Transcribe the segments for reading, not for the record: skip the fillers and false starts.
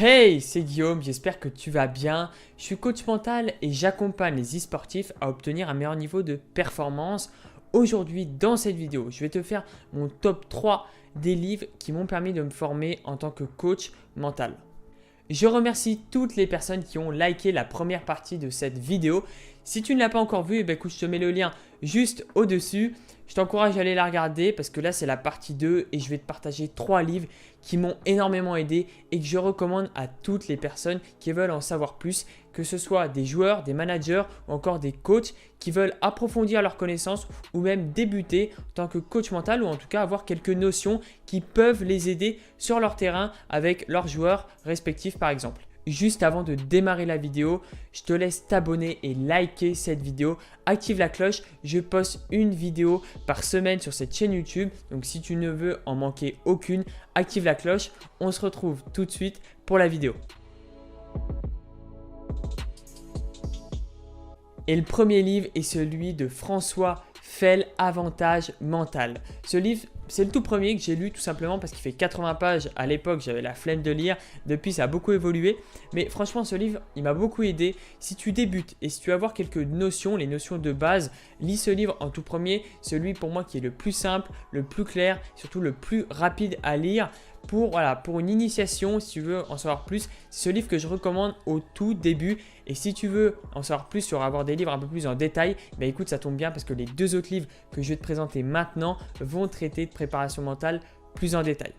Hey, c'est Guillaume, j'espère que tu vas bien. Je suis coach mental et j'accompagne les e-sportifs à obtenir un meilleur niveau de performance. Aujourd'hui, dans cette vidéo, je vais te faire mon top 3 des livres qui m'ont permis de me former en tant que coach mental. Je remercie toutes les personnes qui ont liké la première partie de cette vidéo. Si tu ne l'as pas encore vue, écoute, je te mets le lien juste au-dessus. Je t'encourage à aller la regarder parce que là, c'est la partie 2 et je vais te partager 3 livres qui m'ont énormément aidé et que je recommande à toutes les personnes qui veulent en savoir plus, que ce soit des joueurs, des managers ou encore des coachs qui veulent approfondir leurs connaissances ou même débuter en tant que coach mental ou en tout cas avoir quelques notions qui peuvent les aider sur leur terrain avec leurs joueurs respectifs par exemple. Juste avant de démarrer la vidéo, je te laisse t'abonner et liker cette vidéo. Active la cloche, je poste une vidéo par semaine sur cette chaîne YouTube. Donc si tu ne veux en manquer aucune, active la cloche. On se retrouve tout de suite pour la vidéo. Et le premier livre est celui de François Fell, Avantage mental. Ce livre, c'est le tout premier que j'ai lu tout simplement parce qu'il fait 80 pages. À l'époque, j'avais la flemme de lire. Depuis, ça a beaucoup évolué. Mais franchement, ce livre, il m'a beaucoup aidé. Si tu débutes et si tu veux avoir quelques notions, les notions de base, lis ce livre en tout premier. Celui pour moi qui est le plus simple, le plus clair, surtout le plus rapide à lire. Pour une initiation, si tu veux en savoir plus, c'est ce livre que je recommande au tout début. Et si tu veux en savoir plus sur avoir des livres un peu plus en détail, écoute, ça tombe bien parce que les deux autres livres que je vais te présenter maintenant vont traiter de préparation mentale plus en détail.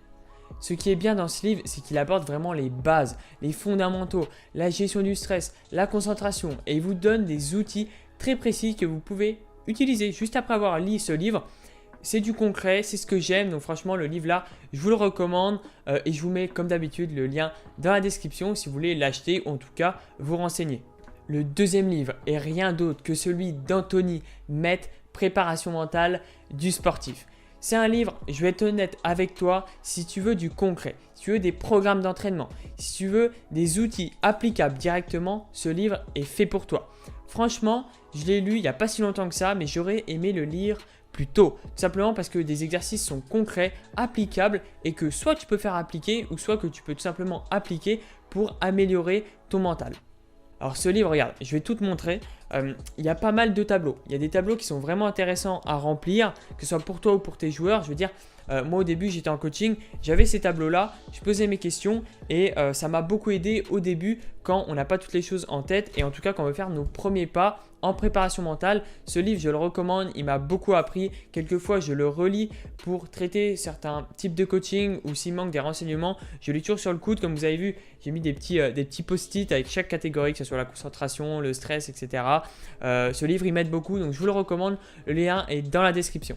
Ce qui est bien dans ce livre, c'est qu'il aborde vraiment les bases, les fondamentaux, la gestion du stress, la concentration et il vous donne des outils très précis que vous pouvez utiliser juste après avoir lu ce livre. C'est du concret, c'est ce que j'aime. Donc franchement, le livre là, je vous le recommande et je vous mets comme d'habitude le lien dans la description si vous voulez l'acheter ou en tout cas vous renseigner. Le deuxième livre est rien d'autre que celui d'Anthony Meth, Préparation mentale du sportif. C'est un livre, je vais être honnête avec toi, si tu veux du concret, si tu veux des programmes d'entraînement, si tu veux des outils applicables directement, ce livre est fait pour toi. Franchement, je l'ai lu il n'y a pas si longtemps que ça, mais j'aurais aimé le lire plus tôt. Tout simplement parce que des exercices sont concrets, applicables et que soit tu peux faire appliquer ou soit que tu peux tout simplement appliquer pour améliorer ton mental. Alors ce livre, regarde, je vais tout te montrer. Il y a pas mal de tableaux. Il y a des tableaux qui sont vraiment intéressants à remplir, que ce soit pour toi ou pour tes joueurs. Je veux dire, moi au début, j'étais en coaching, j'avais ces tableaux-là, je posais mes questions et ça m'a beaucoup aidé au début quand on n'a pas toutes les choses en tête et en tout cas quand on veut faire nos premiers pas en préparation mentale. Ce livre, je le recommande, il m'a beaucoup appris. Quelquefois, je le relis pour traiter certains types de coaching ou s'il manque des renseignements, je lis toujours sur le coude. Comme vous avez vu, j'ai mis des petits post-it avec chaque catégorie, que ce soit la concentration, le stress, etc. Ce livre, il m'aide beaucoup, donc je vous le recommande. Le lien est dans la description.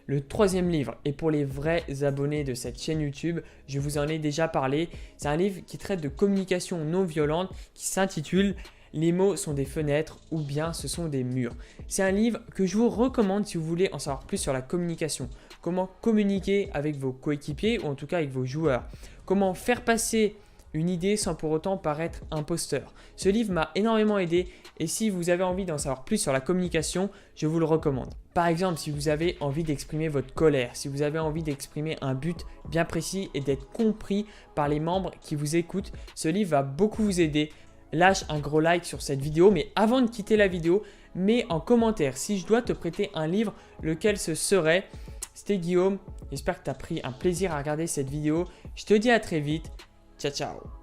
Le troisième livre est pour les vrais abonnés de cette chaîne YouTube. Je vous en ai déjà parlé. C'est un livre qui traite de communication non violente qui s'intitule « Les mots sont des fenêtres ou bien ce sont des murs ». C'est un livre que je vous recommande si vous voulez en savoir plus sur la communication. Comment communiquer avec vos coéquipiers ou en tout cas avec vos joueurs. Comment faire passer une idée sans pour autant paraître imposteur. Ce livre m'a énormément aidé et si vous avez envie d'en savoir plus sur la communication, je vous le recommande. Par exemple, si vous avez envie d'exprimer votre colère, si vous avez envie d'exprimer un but bien précis et d'être compris par les membres qui vous écoutent, ce livre va beaucoup vous aider. Lâche un gros like sur cette vidéo, mais avant de quitter la vidéo, mets en commentaire si je dois te prêter un livre, lequel ce serait. C'était Guillaume, j'espère que tu as pris un plaisir à regarder cette vidéo. Je te dis à très vite. Ciao, ciao.